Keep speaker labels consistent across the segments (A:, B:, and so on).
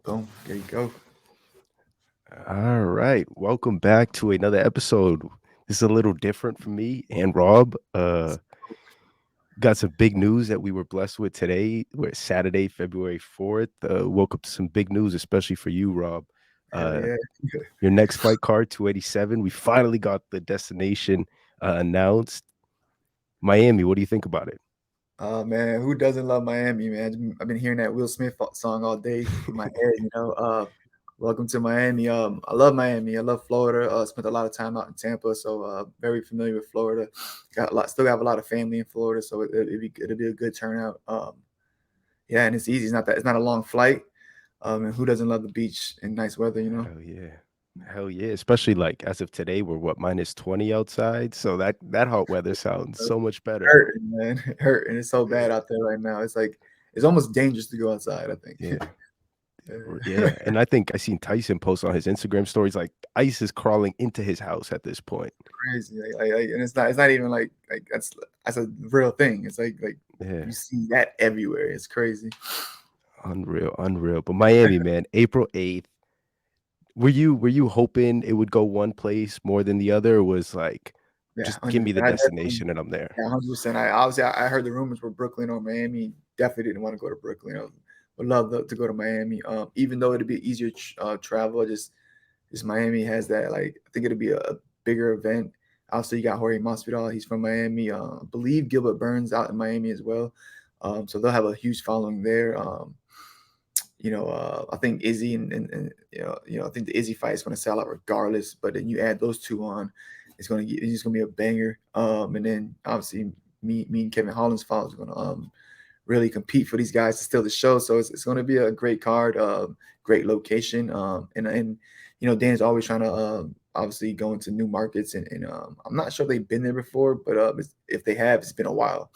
A: Boom. There you go.
B: All right, welcome back to another episode. This is a little different for me and Rob. Got some big news that we were blessed with today. We're Saturday, February 4th. Woke up to some big news, especially for you, Rob.
A: Hell
B: Uh,
A: yeah.
B: your next flight card, 287. We finally got the destination announced. Miami, what do you think about it?
A: Man, who doesn't love Miami, man? I've been hearing that Will Smith song all day in my head. Welcome to Miami. I love Miami. I love Florida. Spent a lot of time out in Tampa, so very familiar with Florida. Still have a lot of family in Florida, so it'll be a good turnout. Yeah, and it's easy. It's not a long flight. And who doesn't love the beach and nice weather?
B: Hell yeah. Hell yeah. Especially like as of today, we're what, -20 outside. So that hot weather sounds so much better.
A: Hurting, man. Hurting. It's so bad out there right now. It's like it's almost dangerous to go outside, I think.
B: Yeah.
A: Yeah.
B: Yeah, and I think I seen Tyson post on his Instagram stories like ice is crawling into his house at this point.
A: Crazy. And it's not even like that's a real thing. It's like
B: Yeah,
A: you see that everywhere. It's crazy.
B: unreal, unreal. But Miami, man, April 8th. Were you hoping it would go one place more than the other, or was like,
A: Yeah,
B: just give me the
A: 100%. I definitely
B: destination and I'm there?
A: Yeah, 100%. I heard the rumors were Brooklyn or Miami. Definitely didn't want to go to Brooklyn. I would love to go to Miami. Even though it'd be easier travel, just Miami has that, like, I think it'll be a bigger event. Also, you got Jorge Masvidal. He's from Miami. I believe Gilbert Burns out in Miami as well. So they'll have a huge following there. I think Izzy I think the Izzy fight is going to sell out regardless. But then you add those two on, it's just going to be a banger. And then obviously me and Kevin Holland's fight is going to really compete for these guys to steal the show. So it's going to be a great card, great location. And Dan's always trying to obviously go into new markets. And I'm not sure if they've been there before, but if they have, it's been a while.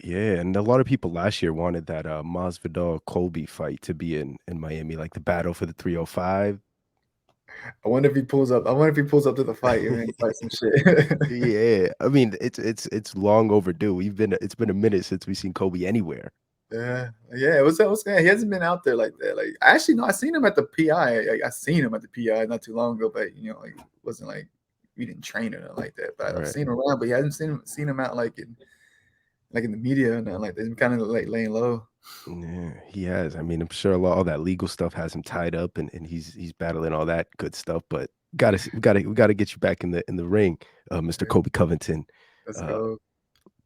B: Yeah, and a lot of people last year wanted that Masvidal Colby fight to be in Miami, like the battle for the 305.
A: I wonder if he pulls up to the fight and then fight some shit.
B: Yeah, I mean, it's long overdue. It's been a minute since we've seen Kobe anywhere.
A: Yeah, yeah. What's He hasn't been out there like that. Like, actually, no, I seen him at the PI. I seen him at the PI not too long ago, but like, it wasn't like we didn't train or nothing like that. But I've
B: Right.
A: seen him around, but he hasn't seen him out like in the media and nothing like that. He's kind of like laying low.
B: Yeah, he has. I mean, I'm sure all that legal stuff has him tied up, and he's battling all that good stuff. But we gotta get you back in the ring, Mr.
A: Yeah,
B: Kobe Covington.
A: let's
B: Uh,
A: go.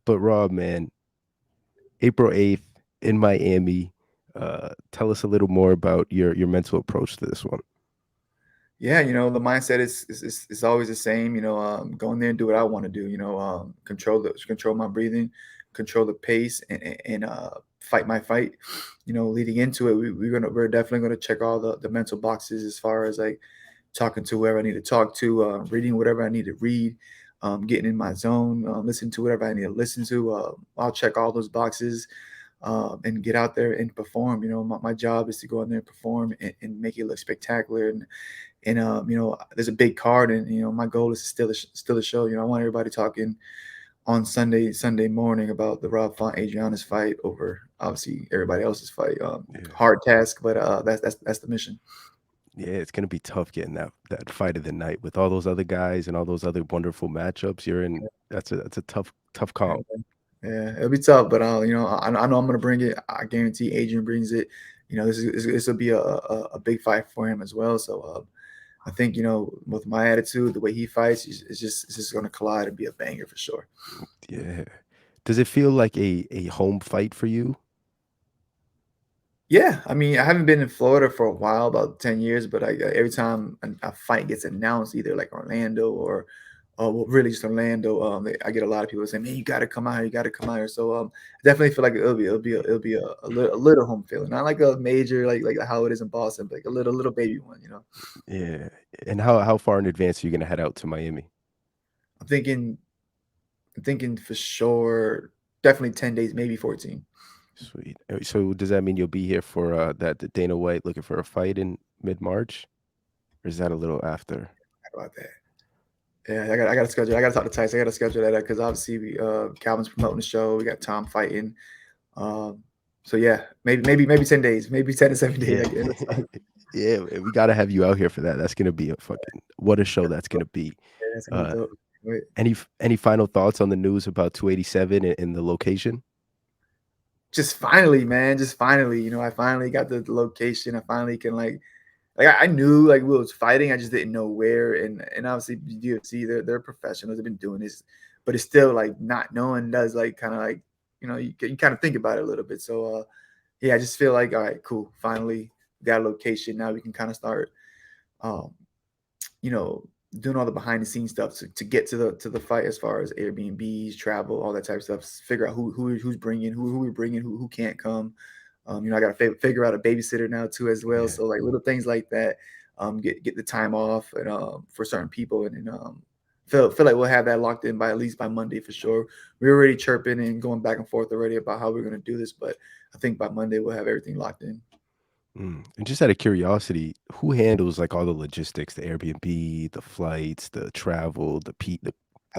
B: but Rob, man, April 8th in Miami. Tell us a little more about your mental approach to this one.
A: Yeah, the mindset is always the same. Go in there and do what I want to do. Control my breathing, control the pace, and fight my fight. Leading into it, we're definitely gonna check all the mental boxes as far as like talking to whoever I need to talk to, reading whatever I need to read, getting in my zone, listening to whatever I need to listen to. I'll check all those boxes and get out there and perform. My job is to go in there and perform and make it look spectacular. And there's a big card, and my goal is to still the show. I want everybody talking on Sunday morning about the Rob Font Adriana's fight over obviously everybody else's fight.
B: Yeah.
A: Hard task, but that's the mission.
B: Yeah, it's gonna be tough getting that fight of the night with all those other guys and all those other wonderful matchups. You're in. That's a tough
A: Yeah,
B: comp.
A: yeah, it'll be tough, but I know I'm gonna bring it. I guarantee Adrian brings it. This will be a big fight for him as well. So I think with my attitude, the way he fights, it's just gonna collide and be a banger for sure.
B: Yeah. Does it feel like a home fight for you?
A: Yeah, I mean, I haven't been in Florida for a while, about 10 years, but every time a fight gets announced, either like Orlando or well, really just Orlando, I get a lot of people saying, "Man, you got to come out here, you got to come out here." So I definitely feel like it'll be a little home feeling, not like a major like how it is in Boston, but like a little baby one.
B: Yeah. And how far in advance are you gonna head out to Miami?
A: I'm thinking, I'm thinking for sure, definitely 10 days, maybe 14.
B: Sweet. So does that mean you'll be here for that the Dana White looking for a fight in mid-March? Or is that a little after?
A: How about that? Yeah, I got to schedule. I got to talk to Tyson. I got to schedule that because obviously Calvin's promoting the show. We got Tom fighting. Um, So yeah, maybe 10 days, maybe 10 to 7 days.
B: Yeah.
A: I guess.
B: Yeah, man, we gotta have you out here for that. That's gonna be a fucking what a show that's gonna be.
A: Yeah, that's gonna be
B: Uh,
A: dope. Wait.
B: any final thoughts on the news about 287 and the location?
A: Just finally, man, just finally, I finally got the location. I finally can like I knew like we was fighting, I just didn't know where. And obviously UFC, they're professionals, they've been doing this, but it's still like not knowing does like kind of like you kind of think about it a little bit. So yeah, I just feel like all right, cool. Finally got a location. Now we can kind of start um you know, doing all the behind the scenes stuff to get to the fight as far as Airbnbs, travel, all that type of stuff. Figure out who's bringing, who we're bringing, who can't come. I got to figure out a babysitter now too as well.
B: Yeah.
A: So like little things like that. Get the time off and for certain people and feel like we'll have that locked in by at least by Monday for sure. We're already chirping and going back and forth already about how we're gonna do this, but I think by Monday we'll have everything locked in.
B: And just out of curiosity, who handles like all the logistics, the Airbnb, the flights, the travel, the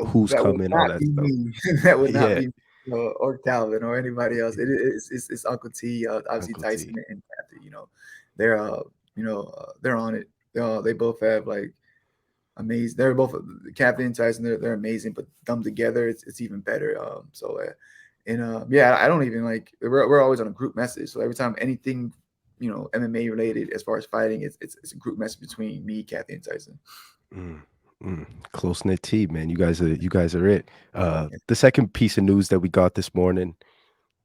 B: who's
A: That would
B: coming, all
A: not
B: that
A: be
B: stuff?
A: me. That would not
B: Yeah,
A: be me, or Calvin or anybody else. It's Uncle T, obviously
B: Uncle T.
A: Tyson and Kathy. They're they're on it. They both have like amazing. They're both Kathy and Tyson. They're amazing, but them together, it's even better. And yeah, I don't even like. We're always on a group message. So every time anything MMA related as far as fighting, it's a group message between me, Kathy, and Tyson.
B: Mm, Close knit team, man. You guys are it. The second piece of news that we got this morning,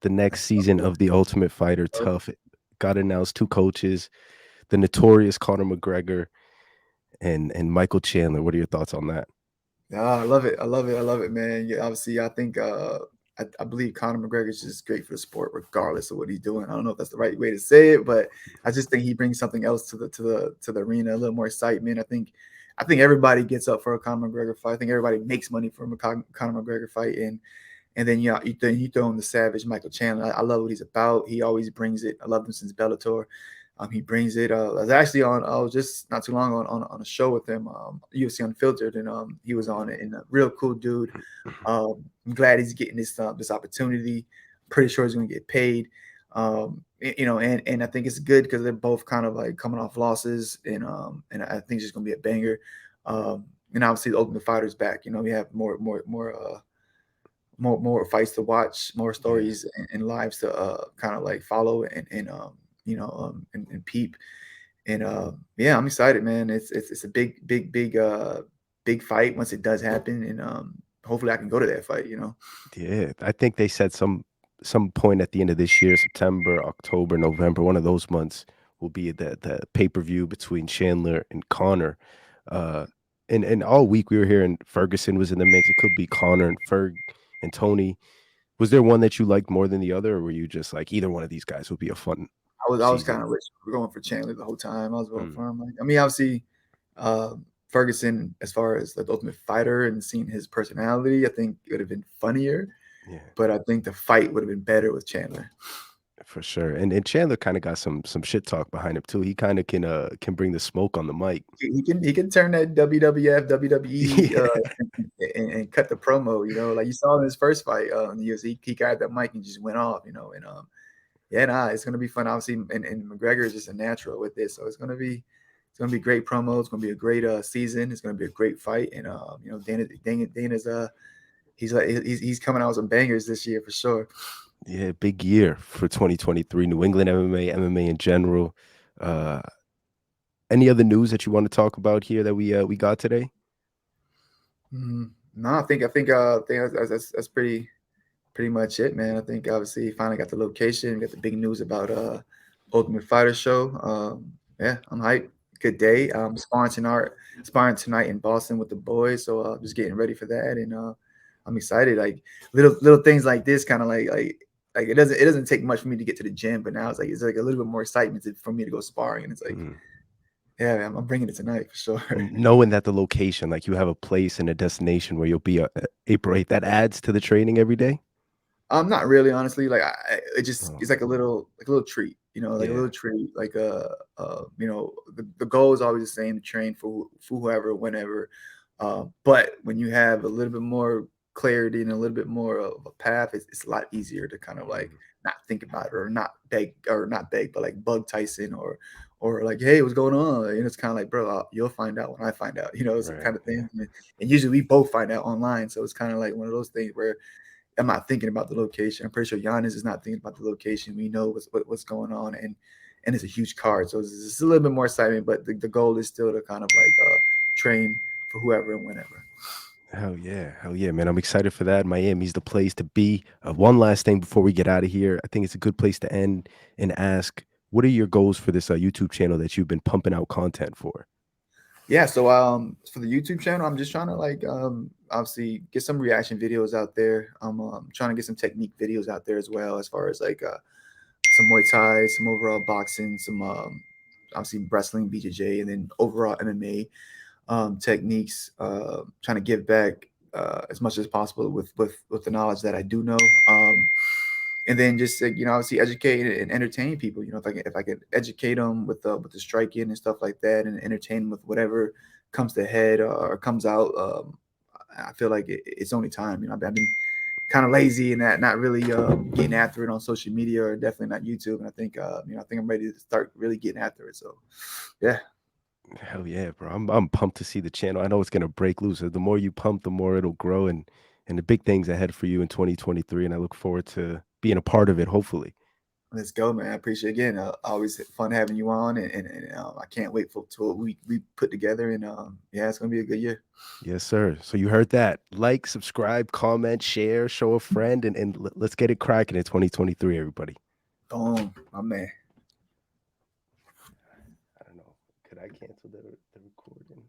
B: the next season of The Ultimate Fighter, Tough, got announced. Two coaches, the notorious Conor McGregor and Michael Chandler. What are your thoughts on that?
A: I love it. I love it. I love it, man. Yeah, obviously, I think I believe Conor McGregor is just great for the sport, regardless of what he's doing. I don't know if that's the right way to say it, but I just think he brings something else to the arena, a little more excitement. I think everybody gets up for a Conor McGregor fight. I think everybody makes money from a Conor McGregor fight, and then you throw in the savage Michael Chandler. I love what he's about. He always brings it. I love him since Bellator. He brings it. I was actually on. I was just not too long on a show with him, UFC Unfiltered, and he was on it. And a real cool dude. I'm glad he's getting this opportunity. Pretty sure he's going to get paid. And I think it's good because they're both kind of like coming off losses, and I think it's just going to be a banger. And obviously, the Ultimate Fighter's back. We have more fights to watch, more
B: Yeah.
A: stories and lives to kind of like follow and peep. And yeah, I'm excited, man. It's a big fight once it does happen, and hopefully I can go to that fight.
B: Yeah, I think they said some point at the end of this year, September, October, November, one of those months will be the pay-per-view between Chandler and Connor. Uh, and all week we were hearing Ferguson was in the mix. It could be Connor and Ferg and Tony. Was there one that you liked more than the other, or were you just like either one of these guys would be a fun
A: I was
B: season?
A: kind of going for Chandler the whole time. I was voting
B: Mm,
A: for him. Like, I mean, obviously, uh, Ferguson, as far as like the Ultimate Fighter and seeing his personality, I think it would have been funnier.
B: yeah.
A: But I think the fight would have been better with Chandler.
B: For sure. And Chandler kinda got some shit talk behind him too. He kinda can bring the smoke on the mic.
A: He can turn that WWF, WWE,
B: Yeah.
A: and cut the promo, like you saw in his first fight, in the UFC, he got that mic and just went off, and, yeah, nah, it's gonna be fun, obviously, and McGregor is just a natural with this, so it's gonna be great promo, it's gonna be a great, season, it's gonna be a great fight, and, Dana's, he's coming out with some bangers this year for sure.
B: Yeah, big year for 2023, New England MMA in general. Uh, any other news that you wanna talk about here that we got today?
A: No, I think that's pretty much it, man. I think obviously finally got the location, got the big news about Ultimate Fighter show. Yeah, I'm hyped. Good day. Sparring tonight in Boston with the boys, so just getting ready for that, and I'm excited. Like little things like this, kind of like it doesn't take much for me to get to the gym, but now it's like a little bit more excitement for me to go sparring, and it's like,
B: Mhm.
A: yeah, man, I'm bringing it tonight for sure.
B: And knowing that the location, like, you have a place and a destination where you'll be, April 8th, that adds to the training every day?
A: Not really, honestly. Like it just
B: Oh,
A: it's like a little treat, like a
B: yeah.
A: little treat. Like the goal is always the same: to train for whoever, whenever. But when you have a little bit more clarity and a little bit more of a path, it's a lot easier to kind of like
B: Mhm.
A: not think about it or not beg, but like bug Tyson or like, hey, what's going on? And it's kind of like, bro, you'll find out when I find out. It's the
B: Right.
A: kind of thing. And usually we both find out online, so it's kind of like one of those things where I'm not thinking about the location. I'm pretty sure Giannis is not thinking about the location. We know what's going on, and it's a huge card, so it's a little bit more exciting. But the goal is still to kind of like train for whoever and whenever.
B: Hell yeah, man! I'm excited for that. Miami's the place to be. One last thing before we get out of here, I think it's a good place to end and ask, what are your goals for this YouTube channel that you've been pumping out content for?
A: Yeah, so for the YouTube channel, I'm just trying to like obviously get some reaction videos out there. I'm trying to get some technique videos out there as well, as far as like some Muay Thai, some overall boxing, some obviously wrestling, BJJ, and then overall MMA techniques. Trying to give back as much as possible with the knowledge that I do know. And then just obviously educate and entertain people. If I could educate them with the striking and stuff like that, and entertain them with whatever comes to head or comes out. I feel like it's only time. I've been kind of lazy and that not really getting after it on social media, or definitely not YouTube. And I think I'm ready to start really getting after it. So yeah.
B: Hell yeah, bro! I'm pumped to see the channel. I know it's gonna break loose. The more you pump, the more it'll grow, and the big things ahead for you in 2023. And I look forward to being a part of it. Hopefully.
A: Let's go, man. I appreciate it again. Always fun having you on, and I can't wait for to what we put together. And yeah, it's gonna be a good year.
B: Yes, sir. So you heard that. Like, subscribe, comment, share, show a friend, and let's get it cracking in 2023, everybody.
A: Boom, my man.
B: I don't know. Could I cancel the recording?